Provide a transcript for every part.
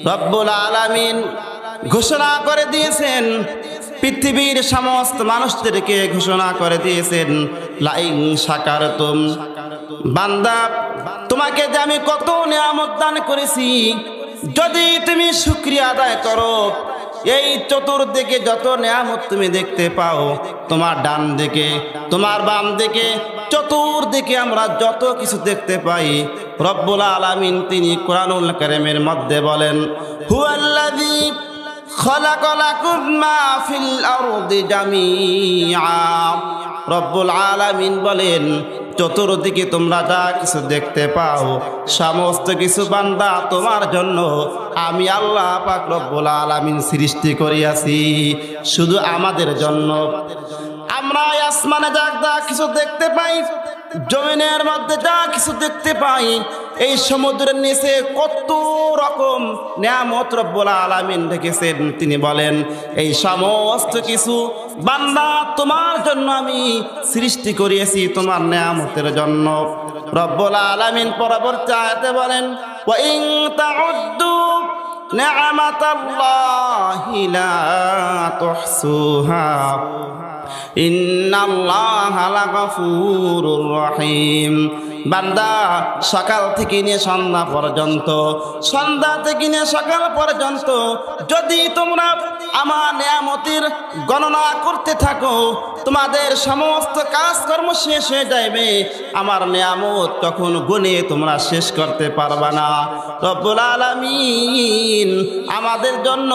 রব্বুল আলামিন ঘোষণা করে দিয়েছেন, পৃথিবীর সমস্ত মানুষদেরকে ঘোষণা করে দিয়েছেন, লাইন শাকারতুম, বান্দা তোমাকে যে আমি কত নিয়ামত দান করেছি, যদি তুমি শুকরিয়া আদায় করো, এই চতুর্দিকে যত নিয়ামত তুমি দেখতে পাও, তোমার ডান দিকে তোমার বাম দিকে চতুর্দিকে আমরা যত কিছু দেখতে পাই, রব্বুল আলামিন তিনি কোরআনুল কারীমের মধ্যে বলেন, হুয়াল্লাযী খালাকা লাকুম মা ফিল আরদি জামিআ। রব্বুল আলামিন বলেন, চতুর্দিকে তোমরা যা কিছু দেখতে পাও, সমস্ত কিছু বান্দা তোমার জন্য আমি আল্লাহ পাক রব্বুল আলামিন সৃষ্টি করিয়াছি, শুধু আমাদের জন্য। আমরা আসমানে যা কিছু দেখতে পাই, জমিনের মধ্যে যা কিছু দেখতে পাই, এই সমুদ্রের নিচে কত রকম নিয়ামত রব্বুল আলামিন রেখেছেন। তিনি বলেন, এই সমস্ত কিছু বান্দা তোমার জন্য আমি সৃষ্টি করিয়েছি, তোমার নিয়ামতের জন্য। রব্বুল আলামিন পরবর্তী আয়াতে বলেন, ওয়া ইন তাউদ্দু নি'মাতাল্লাহি লা তুহসুহা ইন্নাল্লাহা লাগাফুরুর রহিম। বান্দা সকাল থেকে নিয়ে সন্ধ্যা পর্যন্ত, সন্ধ্যা থেকে নিয়ে সকাল পর্যন্ত যদি তোমরা আমার নিয়ামতের গণনা করতে থাকো, তোমাদের সমস্ত কাজকর্ম শেষ হয়ে যাবে। আমার নিয়ামত তখন গুণে তোমরা শেষ করতে পারবে না। রব্বুল আলামিন আমাদের জন্য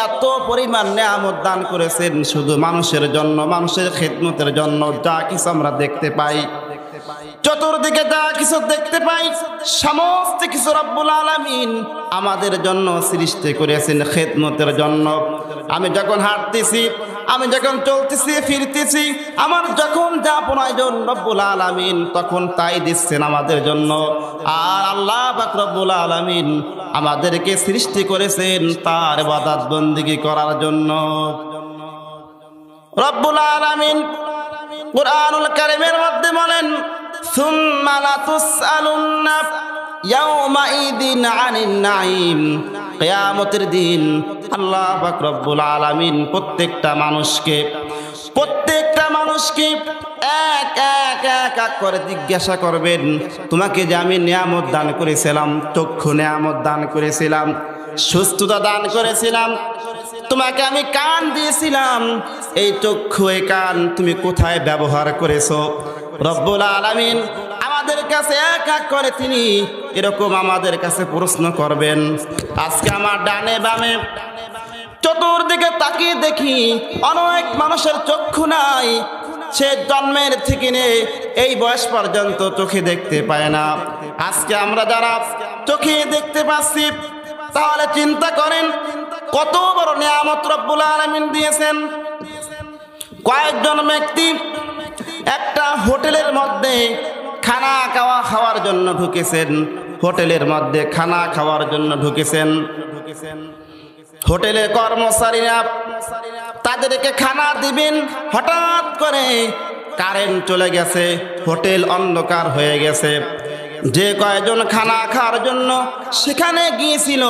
এত পরিমাণ নিয়ামত দান করেছেন, শুধু মানুষের জন্য, মানুষের খিদমতের জন্য। যা কিছু আমরা দেখতে পাই, চতুর্দিকে যা কিছু দেখতে পাই, সমস্ত কিছু রব্বুল আলামিন আমাদের জন্য সৃষ্টি করেছেন খিদমতের জন্য। আমি যখন হাঁটতেছি, আমি যখন চলতেছি ফিরতেছি, আমার যখন যা প্রয়োজন রব্বুল আলামিন তখন তাই দিচ্ছেন আমাদের জন্য। আর আল্লাহ পাক রব্বুল আলামিন আমাদেরকে সৃষ্টি করেছেন তার ইবাদত বন্দেগী করার জন্য। রব্বুল আলামিন কুরআনুল কারীমের মধ্যে বলেন, সুম্মা লাতুসআলুন্না ইয়াওমাইদিন আনিন নাঈম। কিয়ামতের দিন আল্লাহ পাক রব্বুল আলামিন প্রত্যেকটা মানুষকে এক এক করে জিজ্ঞাসা করবেন, তোমাকে যে আমি নিয়ামত দান করেছিলাম, চক্ষু নিয়ামত দান করেছিলাম, সুস্থতা দান করেছিলাম, তোমাকে আমি কান দিয়েছিলাম, এই চক্ষু এই কান তুমি কোথায় ব্যবহার করেছো? রব্বুল আলামিন আমাদের কাছে এক এক করে তিনি এরকম আমাদের কাছে প্রশ্ন করবেন। আজকে আমার ডানে বামে চতুর্দিকে তাকিয়ে দেখি অনেক মানুষের চক্ষু নাই, সে জন্মের থেকে নিয়ে এই বয়স পর্যন্ত চোখে দেখতে পায় না। আজকে আমরা যারা চোখে দেখতে পাচ্ছি, তাহলে চিন্তা করেন কত বড় নিয়ামত রব্বুল আলামিন দিয়েছেন। কয়েকজন ব্যক্তি একটা হোটেলের মধ্যে খানা খাওয়ার জন্য ঢুকেছেন, হোটেলের মধ্যে খানা খাওয়ার জন্য ঢুকেছেন। হোটেলের কর্মচারীরা তাদেরকে খানা দিবেন, হঠাৎ করে কারেন্ট চলে গেছে, হোটেল অন্ধকার হয়ে গেছে। যে কয়েকজন খানা খাওয়ার জন্য সেখানে গিয়েছিল,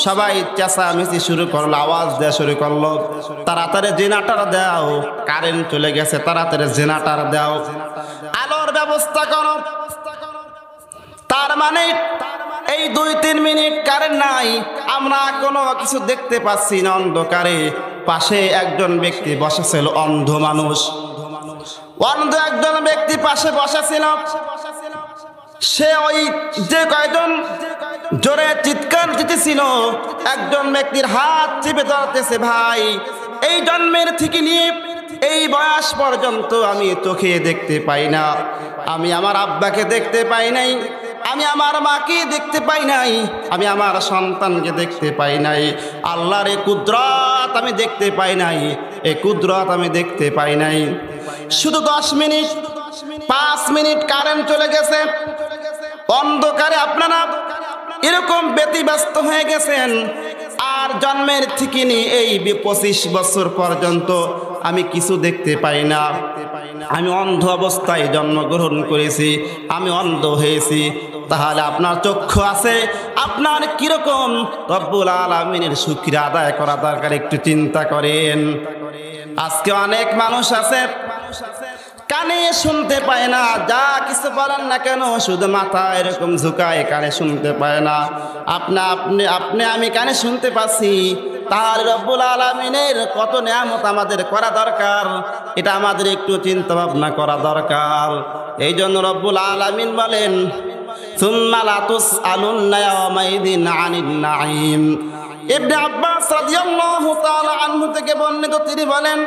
সবাই চেঁচামেচি শুরু করলো, আওয়াজ দেওয়া শুরু করলো, তাড়াতাড়ি জেনারেটর দাও, কারেন্ট চলে গেছে, তাড়াতাড়ি জেনারেটর দাও, আলোর ব্যবস্থা করো। তার মানে এই 2-3 মিনিট কারেন্ট নাই, আমরা কোনো কিছু দেখতে পাচ্ছি না, অন্ধকারে। পাশে একজন ব্যক্তি বসেছিল, অন্ধ মানুষ, অন্ধ একজন ব্যক্তি পাশে বসেছিল। সে ওই যে কয়জন জোরে চিৎকার দিতেছিল, একজন ব্যক্তির হাত চেপে ধরতেছে, ভাই এই জন্মের থেকে নিয়ে এই বয়স পর্যন্ত আমি চোখে দেখতে পাই না, আমি আমার আব্বাকে দেখতে পাই নাই, আমি আমার মাকে দেখতে পাই নাই, আমি আমার সন্তানকে দেখতে পাই নাই, আল্লাহর এই কুদরত আমি দেখতে পাই নাই, এই কুদরত আমি দেখতে পাই নাই। শুধু 10 মিনিট 5 মিনিট কারেন্ট চলে গেছে, অন্ধকারে আপনারা এরকম ব্যতিব্যস্ত হয়ে গেছেন। আর জন্মের থেকে নিয়ে এই 25 বছর পর্যন্ত আমি কিছু দেখতে পাই না, আমি অন্ধ অবস্থায় জন্মগ্রহণ করেছি, আমি অন্ধ হয়েছি। তাহলে আপনার চক্ষু আছে, আপনার কিরকম রব্বুল আলামিনের শুকরিয়া আদায় করা দরকার একটু চিন্তা করেন। আজকে অনেক মানুষ আছে কানে শুনতে পায় না, যা কিছু বলেন না কেন শুধু মাথা এরকম ঝুঁকায়, কানে শুনতে পায় না। আমি কানে শুনতে পাচ্ছি, তার রব্বুল আলামিনের কত নিয়ামত আমাদের করা দরকার, এটা আমাদের একটু চিন্তা ভাবনা করা দরকার। এই জন্য রব্বুল আলামিন বলেন সুম্মা লা তুসআলুন্না ইয়াওমাইদিন আনিন নাঈম। ইবনে আব্বাস রাদিয়াল্লাহু তাআলা আনহু থেকে বর্ণিত, তিনি বলেন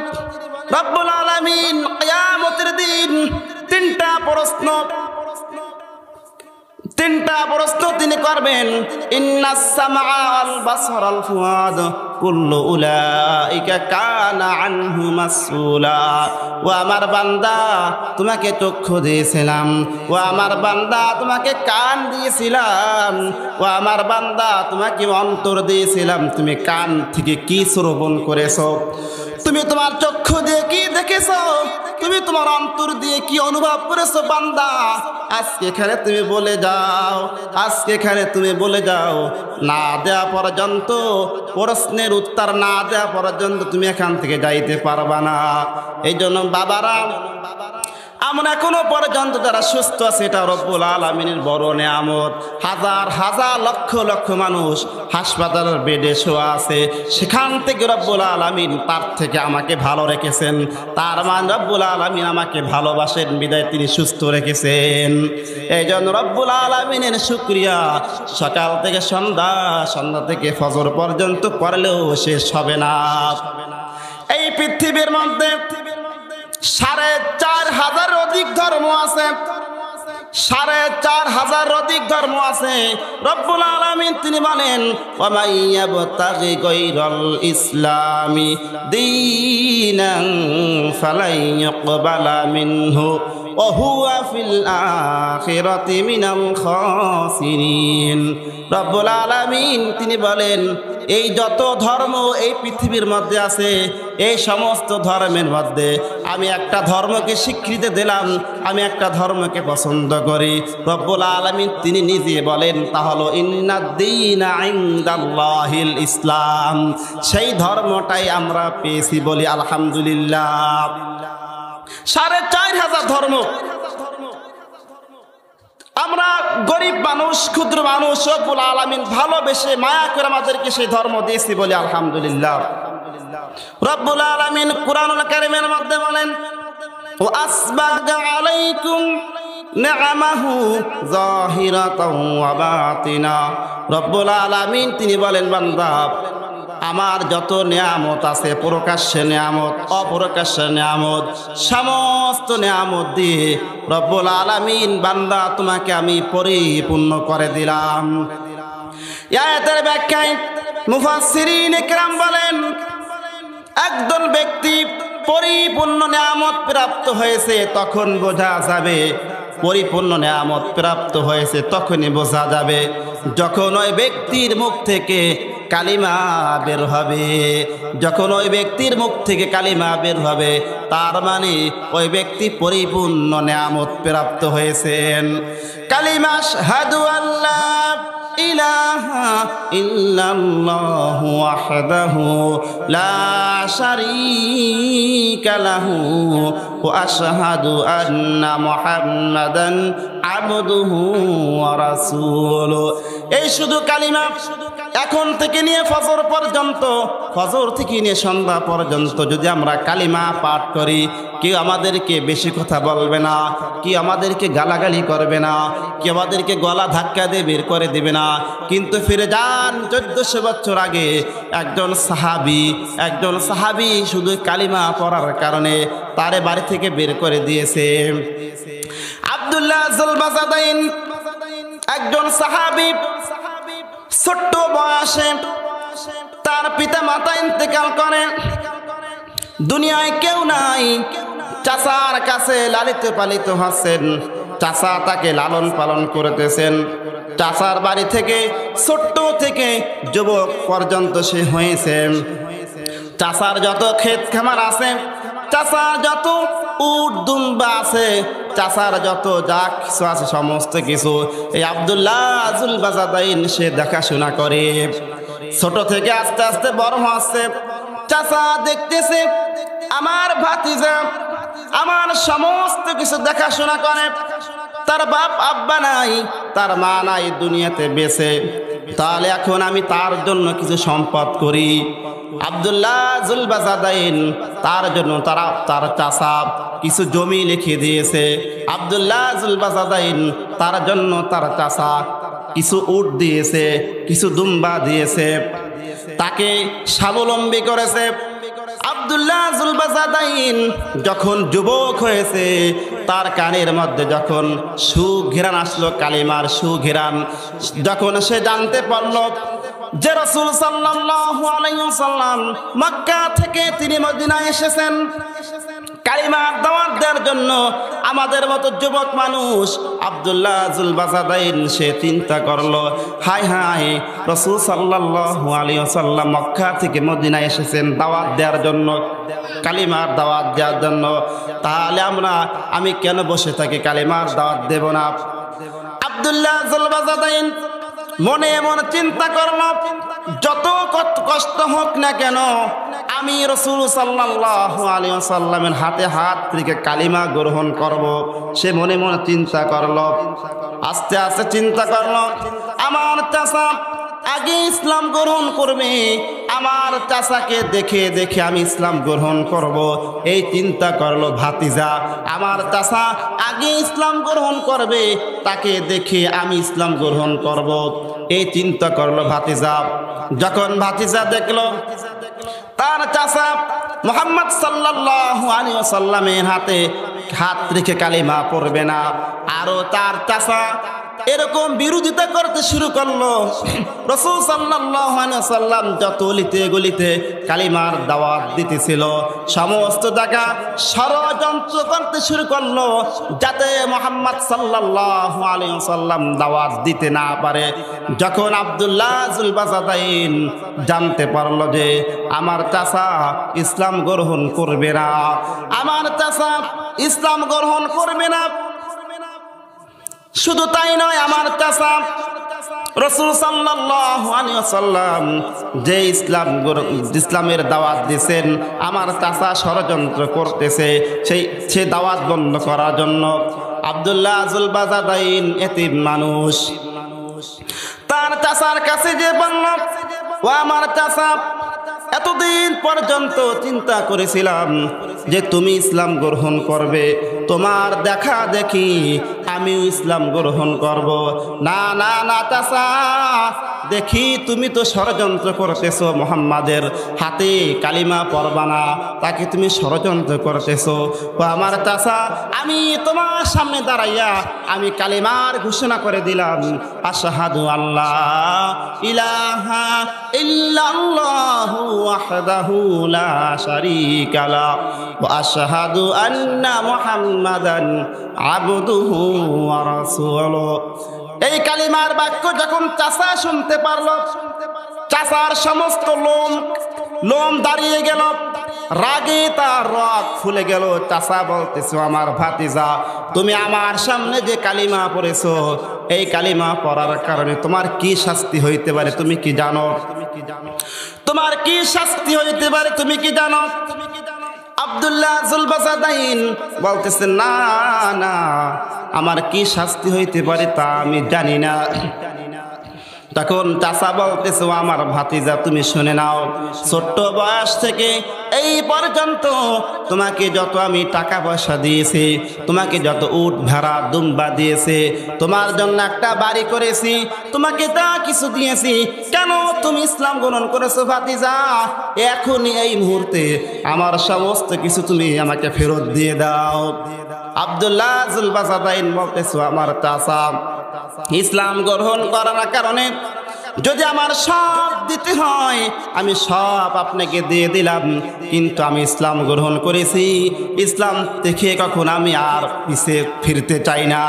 রব্বুল আলামিন কিয়ামতের দিন তিনটা প্রশ্ন তিনি করবেন। ইন্নাস সামআ ওয়াল বাসর ওয়াল ফুয়াদ কুল্লু উলাইকা কানা আনহু মাসউলা। ও আমার বান্দা, তোমাকে চক্ষু দিয়েছিলাম, ও আমার বান্দা তোমাকে কান দিয়েছিলাম, ও আমার বান্দা তোমাকে অন্তর দিয়েছিলাম, তুমি কান থেকে কি শ্রবণ করেছো, তুমি তোমার চক্ষু দিয়ে কি দেখেছো, তুমি তোমার অন্তর দিয়ে কি অনুভব করেছো বান্দা, আজকে এখানে তুমি বলে যাও, আজকে এখানে তুমি বলে যাও। না দেওয়া পর্যন্ত, প্রশ্নের উত্তর না দেওয়া পর্যন্ত তুমি এখান থেকে যাইতে পারবা না। এই জন্য বাবারা, আমরা এখনো পর্যন্ত যারা সুস্থ আছে এটা রব্বুল আলামিনের বড় নিয়ামত। হাজার হাজার লক্ষ লক্ষ মানুষ হাসপাতালের বেডে শোয়া আছে, সেখান থেকে রব্বুল আলামিন তার থেকে আমাকে ভালো রেখেছেন। তার মান রব্বুল আলামিন আমাকে ভালোবাসেন বিদায় তিনি সুস্থ রেখেছেন। এই জন্য রব্বুল আলামিনের শুকরিয়া সকাল থেকে সন্ধ্যা, সন্ধ্যা থেকে ফজর পর্যন্ত করলেও শেষ হবে না। এই পৃথিবীর মধ্যে ৪,৫০০ অধিক ধর্ম আছে, ৪,৫০০ অধিক ধর্ম আছে। রব্বুল আলামিন তিনি বলেন ওয়া ইয়াবতাগি গায়রাল ইসলামি দীনান ফালাই ইউকবালা মিনহু ওয়া হুয়া ফিল আখিরাতি মিনাল খাসিরিন। রব্বুল আলামিন তিনি বলেন এই যত ধর্ম এই পৃথিবীর মধ্যে আছে, এই সমস্ত ধর্মের মধ্যে আমি একটা ধর্মকে স্বীকৃতি দিলাম, আমি একটা ধর্মকে পছন্দ করি। রব্বুল আলামিন তিনি নিজে বলেন তা হলো ইন্নাদ-দীনা ইনদাল্লাহিল ইসলাম। সেই ধর্মটাই আমরা পেয়েছি বলি আলহামদুলিল্লাহ। ৪,৫০০ ধর্ম, আমরা গরিব মানুষ, ক্ষুদ্র মানুষ, রব্বুল আলামিন ভালোবেসে মায়া করে আমাদেরকে সেই ধর্ম দিয়েছি বলি আলহামদুলিল্লাহ। রব্বুল আলামিন কুরআনুল কারীমের মধ্যে বলেন ওয়া আসবাগা আলাইকুম নি'মাহু যাহিরাতাও ওয়া বাতিনা। রব্বুল আলামিন তিনি বলেন বান্দা, আমার যত নিয়ামত আছে, প্রকাশ্যে নিয়ামত, অপ্রকাশ্যে নিয়ামত, সমস্ত নিয়ামত দিয়ে রব্বুল আলামিন বান্দা তোমাকে আমি পরিপূর্ণ করে দিলাম। আয়াতের ব্যাখ্যায় মুফাসসিরিন ইকরাম বলেন একজন ব্যক্তি পরিপূর্ণ নিয়ামত প্রাপ্ত হয়েছে তখন বোঝা যাবে, পরিপূর্ণ নিয়ামত প্রাপ্ত হয়েছে তখনই বোঝা যাবে যখন ওই ব্যক্তির মুখ থেকে কালিমা বের হবে। যখন ওই ব্যক্তির মুখ থেকে কালিমা বের হবে তার মানে ওই ব্যক্তি পরিপূর্ণ নিয়ামত প্রাপ্ত হয়েছেন। কালিমা আশহাদু আল্লা ইলাহা ইল্লাল্লাহু ওয়াহদাহু লা শারীকা লাহু ওয়া আশহাদু আন্না মুহাম্মাদান আবদুহু ওয়া রাসূলুহু। এই শুধু কালিমা এখন থেকে নিয়ে ফজর পর্যন্ত, ফজর থেকে নিয়ে সন্ধ্যা পর্যন্ত যদি আমরা কালিমা পাঠ করি, কেউ আমাদেরকে বেশি কথা বলবে না, কেউ আমাদেরকে গালাগালি করবে না, কেউ আমাদেরকে গলা ধাক্কা দিয়ে বের করে দেবে না। কিন্তু ফিরে যান 1400 বছর আগে একজন সাহাবী শুধু কালিমা পড়ার কারণে তারে বাড়ি থেকে বের করে দিয়েছে। আব্দুল্লাহ যুলবাসাদাইন একজন সাহাবী, ছোট্ট বয়সে তার পিতা মাতা ইন্তেকাল করেন, দুনিয়ায় কেউ নাই, চাচার কাছে লালিত পালিত হচ্ছেন, চাচা তাকে লালন পালন করতেছেন। চাচার বাড়ি থেকে ছোট্ট থেকে যুবক পর্যন্ত সে হয়েছে। চাচার যত ক্ষেত খামার আছে, চাচার যত উট দুম্বা আছে, চাচার যত যা কিছু আছে সমস্ত কিছু এই আব্দুল্লাহ জুল বাজাদাইন সে দেখাশোনা করে। ছোট থেকে আস্তে আস্তে বড় হচ্ছে, চাচা দেখতেছে আমার ভাতিজা আমার সমস্ত কিছু দেখাশোনা করে। তার বাপ আব্বা নাই, তার মা নাই দুনিয়াতে বেঁচে, তাহলে এখন আমি তার জন্য কিছু সম্পদ করি। আব্দুল্লাহ জুল বাজাদাইন তার জন্য তার চাচা কিছু জমি লিখে দিয়েছে। আব্দুল্লাহ জুল বাজাদাইন তার জন্য তার চাচা কিছু উট দিয়েছে, কিছু দুম্বা দিয়েছে, তাকে স্বাবলম্বী করেছে। আব্দুল্লাহ জুল বাজাদাইন যখন যুবক হয়েছে, তার কানের মধ্যে যখন সুঘেরান আসলো, কালিমার সুঘেরান, যখন সে জানতে পারল যে রাসূল সাল্লাল্লাহু আলাইহি ওয়াসাল্লাম মক্কা থেকে তিনি মদিনায় এসেছেন কালিমার দাওয়াত দেওয়ার জন্য, আমাদের মতো যুবক মানুষ আব্দুল্লাহ জুল বাজাদাইন সে চিন্তা করলো, হায় হায় রাসূল সাল্লাল্লাহু আলাইহি ওয়াসাল্লাম মক্কা থেকে মদিনায় এসেছেন দাওয়াত দেওয়ার জন্য, কালিমার দাওয়াত দেওয়ার জন্য, তাহলে আমি কেন বসে থাকি, কালিমার দাওয়াত দেব না? আব্দুল্লাহ জুল বাজাদাইন মনে মনে চিন্তা করল, যত কষ্ট হোক না কেন আমি রাসূল সাল্লাল্লাহু আলাইহি ওয়াসাল্লামের হাতে হাত রেখে কালিমা গ্রহণ করব। সে মনে মনে চিন্তা করলো, আস্তে আস্তে চিন্তা করলো আমার চাচা আগে ইসলাম গ্রহণ করবে, আমার চাচাকে দেখে দেখে আমি ইসলাম গ্রহণ করব। এই চিন্তা করলো ভাতিজা, আমার চাচা আগে ইসলাম গ্রহণ করবে, তাকে দেখে আমি ইসলাম গ্রহণ করব। এই চিন্তা করলো ভাতিজা। যখন ভাতিজা দেখলো তার চাচা মুহাম্মদ সাল্লাল্লাহু আলাইহি ওয়াসাল্লামের হাতে হাত রেখে কালিমা পড়বে না, আরো তার চাচা এরকম বিরোধিতা করতে শুরু করলো। রাসূল সাল্লাল্লাহু আলাইহি ওয়াসাল্লাম যত অলিতে গলিতে কালিমার দাওয়াত দিতেছিল, সমস্ত জায়গা ষড়যন্ত্র করতে শুরু করলো যাতে মুহাম্মদ সাল্লাল্লাহু আলাইহি ওয়াসাল্লাম দাওয়াত দিতে না পারে। যখন আব্দুল্লাহ জুল বাজাদাইন জানতে পারলো যে আমার চাচা ইসলাম গ্রহণ করবে না, আমার চাচা ইসলাম গ্রহণ করবে না, শুধু তাই নয়, আমার চাচা রাসূল সাল্লাল্লাহু আলাইহি ওয়াসাল্লাম যে ইসলামের দাওয়াত দিয়েছেন, আমার চাচা ষড়যন্ত্র করতেছে সেই দাওয়াত বন্ধ করার জন্য। আব্দুল্লাহ জুল বাজাদাইন এতিম মানুষ, তার চাচার কাছে যে বলল, ও আমার চাচা এতদিন পর্যন্ত চিন্তা করেছিলাম যে তুমি ইসলাম গ্রহণ করবে, তোমার দেখা দেখি আমিও ইসলাম গ্রহণ করব। না না না চাচা, দেখি তুমি তো ষড়যন্ত্র করতেছো, মুহাম্মাদের হাতে কালিমা পড়বা না, তাকে তুমি ষড়যন্ত্র করতেছো। ও আমার চাচা, আমি তোমার সামনে দাঁড়াইয়া আমি কালিমার ঘোষণা করে দিলাম, আশহাদু আল্লাহ ইলাহা ইল্লাল্লাহু ওয়াহদাহু লা শারীকা লাহু ওয়া আশহাদু আন্না মুহাম্মাদান আবদুহু ওয়া রাসূলুহু। এই কালিমার বাক্য যখন চাচা শুনতে পারলো, চাচার সমস্ত লোম দাঁড়িয়ে গেল, রাগে তার রগ ফুলে গেল। চাচা বলতেছো, আমার ভাতিজা তুমি আমার সামনে যে কালিমা পড়েছো, এই কালিমা পড়ার কারণে তোমার কি শাস্তি হইতে পারে তুমি কি জানো? তোমার কি শাস্তি হইতে পারে তুমি কি জানো? আব্দুল্লাহ জুল বাজাদাইন বলতেছে, না না, আমার কি শাস্তি হইতে পারে তা আমি জানি না। তখন চাচা বলতেছে, আমার ভাতিজা তুমি শুনে নাও, ছোট্ট বয়স থেকে এই পর্যন্ত তোমাকে যত আমি টাকা পয়সা দিয়েছি, তোমাকে যত উট ভেড়া দুম্বা দিয়েছে, তোমার জন্য একটা বাড়ি করেছি, তোমাকে তা কিছু দিয়েছি, কেন তুমি ইসলাম গ্রহণ করেছো ভাতিজা? এখনই এই মুহূর্তে আমার সমস্ত কিছু তুমি আমাকে ফেরত দিয়ে দাও। আব্দুল্লাহ জুল বাজাদাইন বলতেছো, আমার চাচা ইসলাম গ্রহণ করার কারণে যদি আমার সব দিতে হয় আমি সব আপনাকে দিয়ে দিলাম, কিন্তু আমি ইসলাম গ্রহণ করেছি, ইসলাম থেকে কখন আমি আর পিছে ফিরতে চাই না,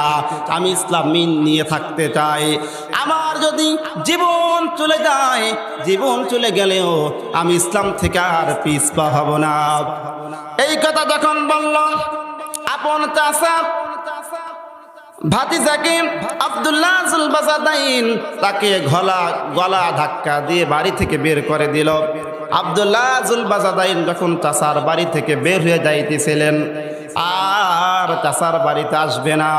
আমি ইসলাম নিয়ে থাকতে চাই। আমার যদি জীবন চলে যায়, জীবন চলে গেলেও আমি ইসলাম থেকে আর পিছপা হব না। এই কথা যখন বলল আপন চাচা, ভাতিজাকে আব্দুল্লাহ জুলবাজাদাইন তাকে গলা ধাক্কা দিয়ে বাড়ি থেকে বের করে দিল। আব্দুল্লাহ জুলবাজাদাইন যখন চাচার বাড়ি থেকে বের হয়ে যাইতেছিলেন, আর চাচার বাড়িতে আসবে না,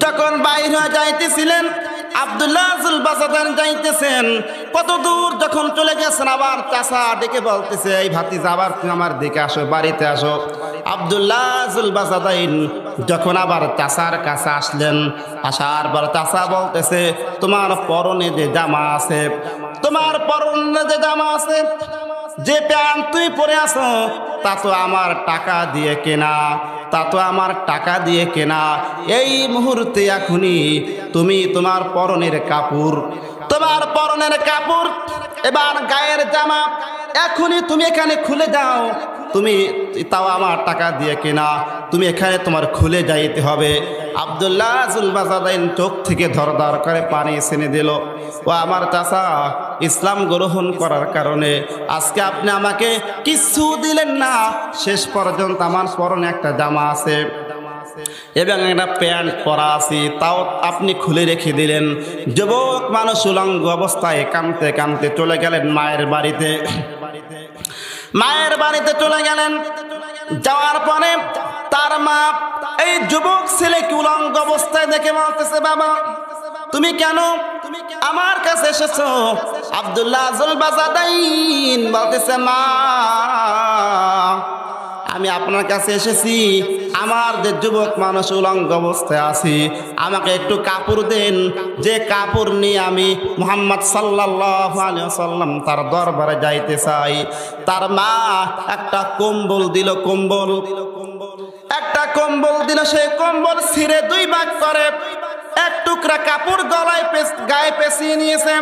যখন বাইর হয়ে যাইতেছিলেন, আব্দুল্লাহ জুলবাজাদাইন যাইতেছেন, কত দূর যখন চলে গেছেন, আবার চাচা ডেকে বলতেছে, এই ভাতিজা আবার তুমি আমার দিকে আসো, বাড়িতে আসো। আব্দুল্লাহ জুলবাজাদাইন যখন আবার চাচার কাছে আসলেন, আসার পর চাচা বলতেছে, তোমার পরনে যে জামা আছে, তোমার পরনে যে জামা আছে, যে প্যান্ট তুই পরে আসো, তা তো আমার টাকা দিয়ে কেনা, তা তো আমার টাকা দিয়ে কেনা। এই মুহূর্তে এখনই তুমি তোমার পরনের কাপড়, তোমার পরনের কাপড় এবার গায়ের জামা এখনই তুমি এখানে খুলে দাও, তুমি তাও আমার টাকা দিয়ে কেনা, তুমি এখানে তোমার খুলে যাইতে হবে। আব্দুল্লাহ জুলবাজাদাইন চোখ থেকে ধরধর করে পানি ছেনে দিল। ও আমার চাচা, ইসলাম গ্রহণ করার কারণে আজকে আপনি আমাকে কিছু দিলেন না, শেষ পর্যন্ত আমার পরনে একটা জামা আছে এবং একটা প্যান্ট পরা আছে, তাও আপনি খুলে রেখে দিলেন। যুবক মানুষ উলঙ্গ অবস্থায় কাঁদতে কাঁদতে চলে গেলেন মায়ের বাড়িতে। মায়ের বাড়িতে চলে গেলেন, যাওয়ার পরে তার মা এই যুবক ছেলেকে উলঙ্গ অবস্থায় দেখে বলতেছে, বাবা তুমি কেন আমার কাছে এসেছো? আব্দুল্লাহ জুলবাজাদাইন বলতেছে, মা আমি আপনার কাছে এসেছি, আমার যে যুবক মানুষ উলঙ্গ অবস্থায় আছি, আমাকে একটু কাপড় দেন, যে কাপড় নিয়ে আমি মুহাম্মদ সাল্লাল্লাহু আলাইহি ওয়াসাল্লাম তার দরবারে যাইতে চাই। তার মা একটা কম্বল দিল, একটা কম্বল দিল, সেই কম্বল ছিঁড়ে দুই ভাগ করে এক টুকরা কাপড় গলায় গায়ে পেঁচিয়ে নিয়েছে,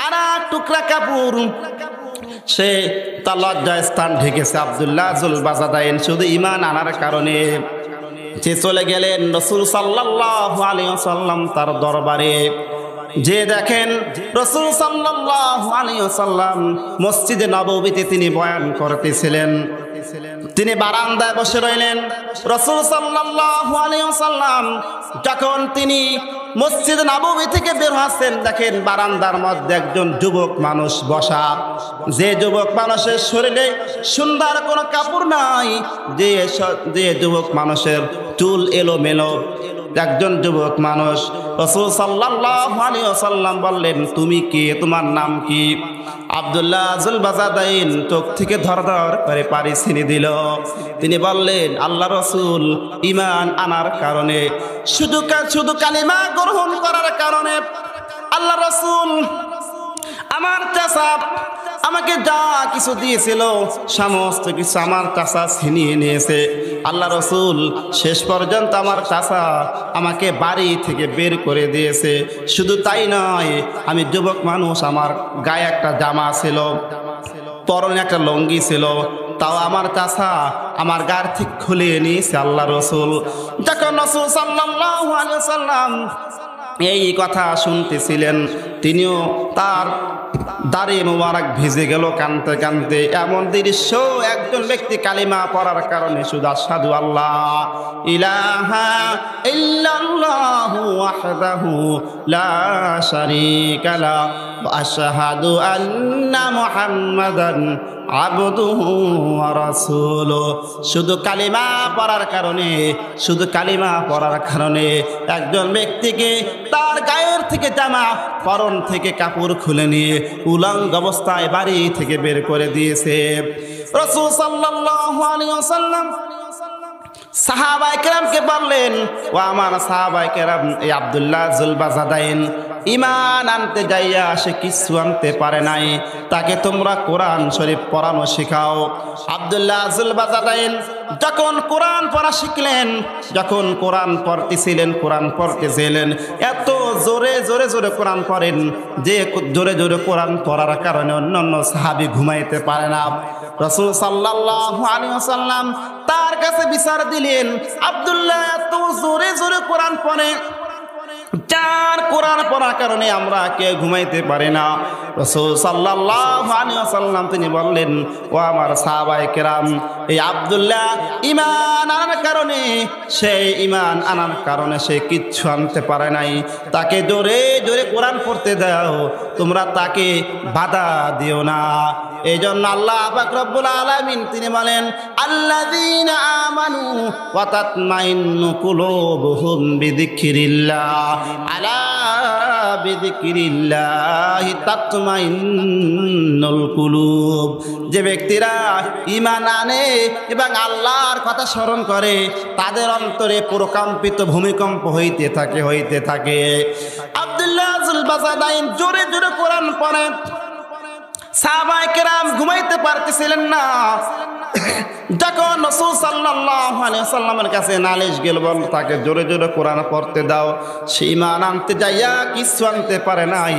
আর এক টুকরা কাপড় সে তার লজ্জায় স্থান ঢেকেছে। আব্দুল্লাহ জুলবাজাদাইন শুধু ঈমান আনার কারণে যে চলে গেলেন রাসূল সাল্লাল্লাহু আলাইহি ওয়াসাল্লাম তার দরবারে। যে দেখেন রাসূল সাল্লাল্লাহু আলাইহি ওয়াসাল্লাম মসজিদে নববীতে তিনি বয়ান করতেছিলেন, তিনি বারান্দায় বসে রইলেন। রাসূল সাল্লাল্লাহু আলাইহি ওয়াসাল্লাম যখন তিনি মসজিদ নববী থেকে বের হচ্ছেন, দেখেন বারান্দার মধ্যে একজন যুবক মানুষ বসা। যে যুবক মানুষের শরীরে সুন্দর কোনো কাপড় নাই, যে যুবক মানুষের চুল এলোমেলো, একজন যুবক মানুষ। রাসূল সাল্লাল্লাহু আলাইহি ওয়াসাল্লাম বললেন, তুমি কে, তোমার নাম কি? আব্দুল্লাহ জুলবাজাদাইন চোখ থেকে ধরধর করে পানি ছিনে দিল। তিনি বললেন, আল্লাহ রাসূল ঈমান আনার কারণে, শুধু কালিমা গ্রহণ করার কারণে আল্লাহ রাসূল আমার চাচা আমাকে যা কিছু দিয়েছিল সমস্ত কিছু আমার চাচা ছিনিয়ে নিয়েছে। আল্লাহ রাসূল শেষ পর্যন্ত আমার চাচা আমাকে বাড়ি থেকে বের করে দিয়েছে। শুধু তাই নয়, আমি যুবক মানুষ, আমার গায়ে একটা জামা ছিল, পরনে একটা লুঙ্গি ছিল, তাও আমার চাচা আমার গার ঠিক খুলে নিয়েছে। আল্লাহ রাসূল যখন রাসূল সাল্লাল্লাহু আলাইহি ওয়াসাল্লাম এই কথা শুনতেছিলেন, তিনিও তার দাড়ি মোবারক ভিজে গেল কাঁদতে কাঁদতে। এমন দৃশ্য, একজন ব্যক্তি কালিমা পড়ার কারণে শুধু আশহাদু আল্লাহ ইলাহা ইল্লাল্লাহু ওয়াহদাহু লা শারীকা লাহু ওয়া আশহাদু আন্না মুহাম্মাদান আবদুহু ওয়া রাসূলুহু। শুধু কালিমা পড়ার কারণে একজন ব্যক্তিকে তার গায়ের থেকে জামা, পরন থেকে কাপড় খুলে নিয়ে উলঙ্গ অবস্থায় বাড়ি থেকে বের করে দিয়েছে। রাসূল সাল্লাল্লাহু আলাইহি ওয়াসাল্লাম সাহাবায়ে কেরামকে বললেন, ও আমার সাহাবায়ে কেরাম, এই আব্দুল্লাহ জুলবাজাদাইন ঈমান আনতে যাইয়া সে কিছু আনতে পারে নাই, তাকে তোমরা কোরআন শরীফ পড়ানো শেখাও। আব্দুল্লাহ জুলবাজাদাইন যখন কোরআন পড়া শিখলেন, যখন কোরআন পড়তেছিলেন, এত জোরে কোরআন পড়েন যে জোরে কোরআন পড়ার কারণে অন্যান্য সাহাবী ঘুমাইতে পারে না। রাসূল সাল্লাল্লাহু আলাইহি ওয়াসাল্লাম তার কাছে বিচার দিলেন, আব্দুল্লাহ এত জোরে কোরআন পড়ে, যার কোরআন পড়ার কারণে আমরা কেউ ঘুমাইতে পারি না। রাসূল সাল্লাল্লাহু আলাইহি ওয়াসাল্লাম তিনি বললেন, ও আমার সাহাবায়ে কেরাম, এই আব্দুল্লাহ ঈমান আনার কারণে সে কিচ্ছু আনতে পারে নাই, তাকে জোরে জোরে কোরআন পড়তে দাও, তোমরা তাকে বাধা দিও না। এই জন্য আল্লাহ পাক রব্বুল আলামিন তিনি বলেন, আল্লাযীনা আমানু ওয়া তাতমাইন্নু কুলুবুহুম বিযিকরিল্লাহ, আলা বিযিকরিল্লাহি তাতমাইন্নুল কুলুব। যে ব্যক্তিরা ঈমান আনে এবং আল্লাহর কথা স্মরণ করে, তাদের অন্তরে প্রকম্পিত ভূমিকম্প হইতে থাকে। আব্দুল্লাহ যুল বাজাদাইন জোরে জোরে কোরআন পড়েন। সাহাবায়ে কেরাম ঘুমাইতে পারতেছিলেন না। যখন রাসূল সাল্লাল্লাহু আলাইহি ওয়াসাল্লামের কাছে নালিশ গেল, বল তাকে জোরে জোরে কোরআন পড়তে দাও, সে ঈমান আনতে যাইয়া কিছু আনতে পারে নাই,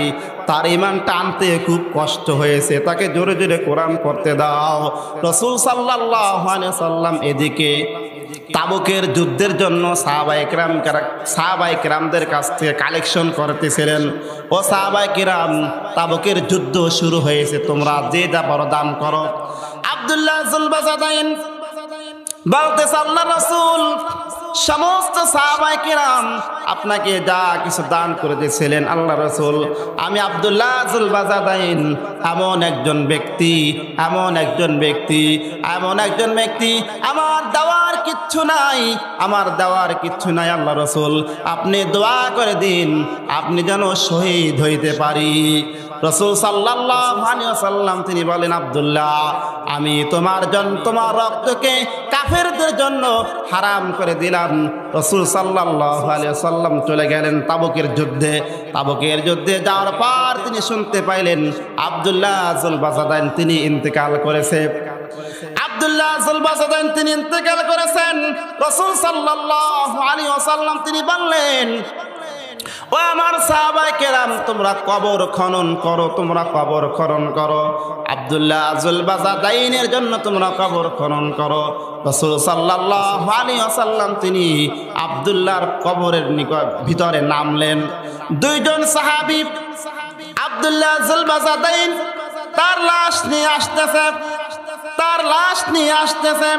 তার ঈমানটা আনতে খুব কষ্ট হয়েছে, তাকে জোরে জোরে কোরআন পড়তে দাও। রাসূল সাল্লাল্লাহু আলাইহি ওয়াসাল্লাম এদিকে তাবুকের যুদ্ধের জন্য সাহাবায়ে কেরামদের কাছ থেকে কালেকশন করতেছিলেন। ও সাহাবায়ে কেরাম, তাবুকের যুদ্ধ শুরু হয়েছে, তোমরা যে যা বড় দান করো। আব্দুল্লাহ যুল বাজাদাইন বলতেছে, আল্লাহর রাসূল, সমস্ত সাহাবায়ে কেরাম আপনাকে যা কিছু দান করে দিয়েছিলেন আল্লাহর রাসূল, আমি আব্দুল্লাহ যুল বাজাদাইন এমন একজন ব্যক্তি আমার দেওয়ার কিচ্ছু নাই আল্লাহর রাসূল, আপনি দোয়া করে দিন, আপনি যেন শহীদ হইতে পারি। রাসূল সাল্লাল্লাহু আলাইহি ওয়াসাল্লাম তিনি বলেন, আব্দুল্লাহ, আমি তোমার রক্তকে কাফেরদের জন্য হারাম করে দিলাম। রাসূল সাল্লাল্লাহু আলাইহি ওয়াসাল্লাম চলে গেলেন তাবুকের যুদ্ধে যাওয়ার পর তিনি শুনতে পাইলেন আব্দুল্লাহ যুল বাজাদাইন তিনি ইন্তেকাল করেছেন। রাসূল সাল্লাল্লাহু আলাইহি ওয়াসাল্লাম তিনি বললেন, ও আমার সাহাবায়ে কেরাম, তোমরা কবর খনন করো, আব্দুল্লাহ যুল বাজাদাইনের জন্য তোমরা কবর খনন করো। রাসূল সাল্লাল্লাহু আলাইহি ওয়াসাল্লাম তিনি আব্দুল্লাহর কবরের ভিতরে নামলেন। দুইজন সাহাবী আব্দুল্লাহ যুল বাজাদাইন তার লাশ নিয়ে আসতেছে।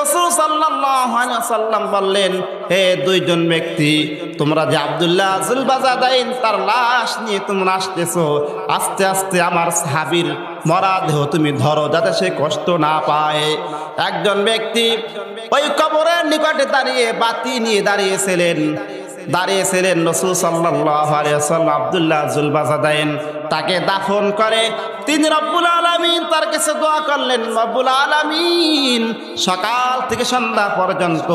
রাসূল সাল্লাল্লাহু আলাইহি ওয়াসাল্লাম বললেন, হে দুইজন ব্যক্তি, তোমরা যে আব্দুল্লাহ যুল বাজাদাইন তার লাশ নিয়ে তোমরা আসতেছো, আস্তে আস্তে আমার সাহাবীর মরা দেহ তুমি ধরো, যাতে সে কষ্ট না পায়। একজন ব্যক্তি ওই কবরের নিকটে দাঁড়িয়ে বাতি নিয়ে দাঁড়িয়েছিলেন। রাসূল সাল্লাল্লাহু আলাইহি ওয়াসাল্লাম আব্দুল্লাহ যুল বাজাদাইন তাকে দাফন করে তিনি রব্বুল আলামিন তার কাছে দোয়া করলেন, রব্বুল আলামিন, সকাল থেকে সন্ধ্যা পর্যন্ত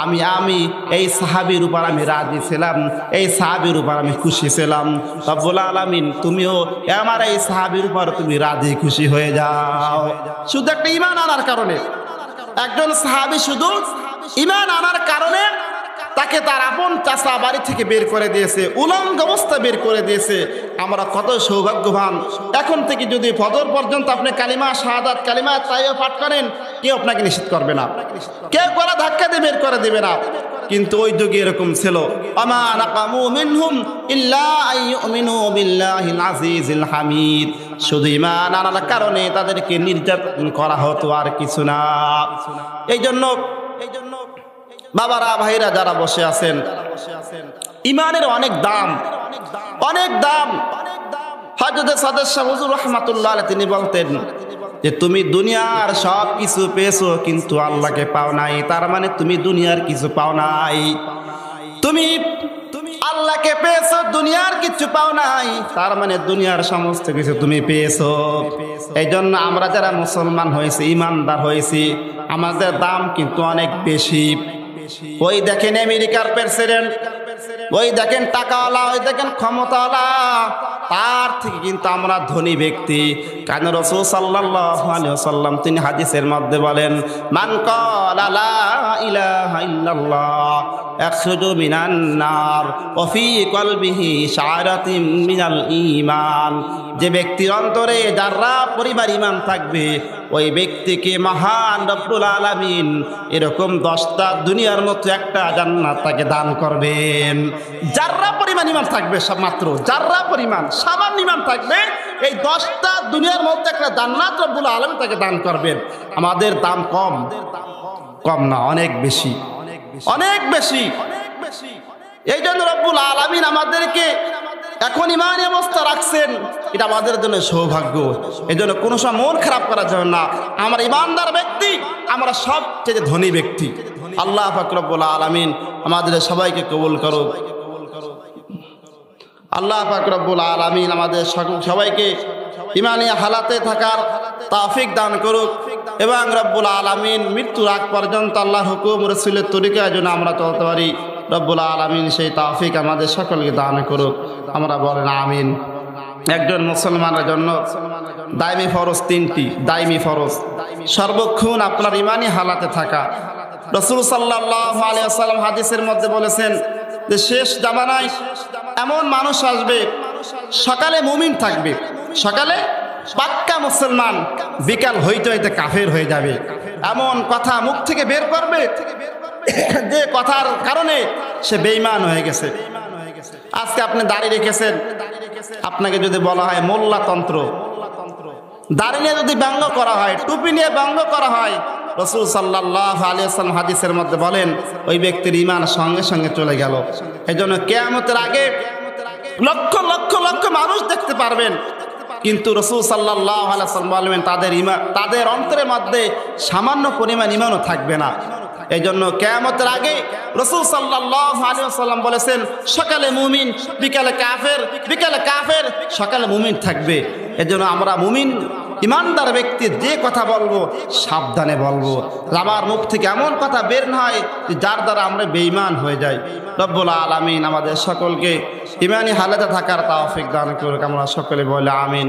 আমি এই সাহাবীর উপর আমি রাজি ছিলাম, এই সাহাবীর উপর আমি খুশি ছিলাম। রব্বুল আলামিন, তুমিও আমার এই সাহাবীর উপর তুমি রাজি খুশি হয়ে যাও। শুধু একটা ঈমান আনার কারণে, একজন সাহাবী শুধু ঈমান আনার কারণে তাকে তার আপন চাচা বাড়ি থেকে বের করে দিয়েছে, উলঙ্গ অবস্থা বের করে দিয়েছে। আমরা কত সৌভাগ্যবান। এখন থেকে যদি ফজর পর্যন্ত আপনি কালিমা শাহাদাত, কালিমা তাইয়্যিবা পাঠ করেন, কেউ আপনাকে নিষেধ করবে না, কেউ গলা ধাক্কা দিয়ে বের করে দিবে না। কিন্তু ওই যুগে এরকম ছিল, আমা নাকামু মিনহুম ইল্লা আইয়ুমিনু বিল্লাহিল আজিজিল হামিদ। শুধু ঈমান আনার কারণে তাদেরকে নির্যাতন করা হতো, আর কিছু না। এই জন্য বাবারা, ভাইরা যারা বসে আছেন, ঈমানের অনেক দাম। হযরত সাদেক শাহ হুজুর রাহমাতুল্লাহ আলাইহি তিনি বলতেন যে তুমি দুনিয়ার সব কিছু পেয়েছো কিন্তু আল্লাহকে পাও নাই, তার মানে তুমি দুনিয়ার কিছু পাও নাই। তুমি আল্লাহকে পেয়েছো, দুনিয়ার কিছু পাও নাই, তার মানে দুনিয়ার সমস্ত কিছু তুমি পেয়েছো। এই জন্য আমরা যারা মুসলমান হয়েছি, ঈমানদার হয়েছি, আমাদের দাম কিন্তু অনেক বেশি। ওই দেখেন আমেরিকার প্রেসিডেন্ট, ওই দেখেন টাকাওয়ালা, ওই দেখেন ক্ষমতাওয়ালা, তার থেকে কিন্তু আমরা ধনী ব্যক্তি। কারণ রাসূল সাল্লাল্লাহু আলাইহি ওয়াসাল্লাম তিনি হাদিসের মধ্যে বলেন, মান ক্বালা লা ইলাহা ইল্লাল্লাহ ইয়াখরুজু মিনান নার ওয়া ফি কলবিহি শাআরাতিন মিনাল ঈমান যে ব্যক্তির অন্তরে যারা পরিবার ইমান থাকবে ওই ব্যক্তিকে মহান রব্বুল আলামিন এরকম 10টা দুনিয়ার মতো একটা জান্নাত তাকে দান করবেন। যারা পরিমাণ ইমান থাকবে, সব মাত্র যারা পরিমাণ সামান্য ইমান থাকবে, এই 10টা দুনিয়ার মধ্যে একটা জান্নাত রব্বুল আলামিন তাকে দান করবেন। আমাদের দাম কম কম না, অনেক বেশি, অনেক বেশি। এই জন্য রব্বুল আলামিন আমাদেরকে এখন ইমানি অবস্থা রাখছেন, এটা আমাদের জন্য সৌভাগ্য। এই জন্য কোনো সময় মন খারাপ করা যাবে না। আমরা ইমানদার ব্যক্তি, আমরা সবচেয়ে ধনী ব্যক্তি। আল্লাহ পাক রব্বুল আলামিন আমাদের সবাইকে কবুল করুক। আল্লাহ পাক রব্বুল আলামিন আমাদের সবাইকে ইমানি হালাতে থাকার তৌফিক দান করুক এবং রব্বুল আলামিন মৃত্যুর আগ পর্যন্ত আল্লাহর হুকুম রাসূলের তরিকায় যেন আমরা চলতে পারি। রব্বুল আলামিন সেই তৌফিক আমাদের সকলকে দান করুক, আমরা বলেন আমিন। একজন মুসলমানের জন্য দায়মি ফরজ 3টি। দায়মি ফরজ সর্বক্ষণ আপনার ইমানি হালাতে থাকা। রাসূল সাল্লাল্লাহু আলাইহি ওয়াসাল্লাম হাদিসের মধ্যে বলেছেন যে শেষ জামানায় এমন মানুষ আসবে, সকালে মুমিন থাকবে, সকালে পাক্কা মুসলমান, বিকাল হইতে হইতে কাফের হয়ে যাবে। এমন কথা মুখ থেকে বের করবে যে কথার কারণে সে বেঈমান হয়ে গেছে। আজকে আপনি দাড়ি রেখেছেন, আপনাকে যদি বলা হয় মোল্লাতন্ত্র, দাড়ি নিয়ে যদি ব্যঙ্গ করা হয়, টুপি নিয়ে ব্যঙ্গ করা হয়, রাসূল সাল্লাল্লাহু আলাইহি ওয়াসাল্লাম হাদিসের মধ্যে বলেন ওই ব্যক্তির ঈমান সঙ্গে সঙ্গে চলে গেল। এজন্য কিয়ামতের আগে লক্ষ লক্ষ লক্ষ মানুষ দেখতে পারবেন, কিন্তু রাসূল সাল্লাল্লাহু আলাইহি ওয়াসাল্লাম বলেন তাদের অন্তরের মধ্যে সামান্য পরিমাণ ঈমানও থাকবে না। এই জন্য কিয়ামতের আগে রাসূল সাল্লাল্লাহু আলাইহি ওয়াসাল্লাম বলেছেন সকালে মুমিন, বিকালে কাফের, বিকালে কাফের, সকালে মুমিন থাকবে। এজন্য আমরা মুমিন ইমানদার ব্যক্তি যে কথা বলবো সাবধানে বলবো, আমার মুখ থেকে এমন কথা বের না হয় যার দ্বারা আমরা বেঈমান হয়ে যাই। রব্বুল আলামিন আমাদের সকলকে ইমানি হালাতে থাকার তৌফিক দান করুক, আমরা সকলে বলে আমিন।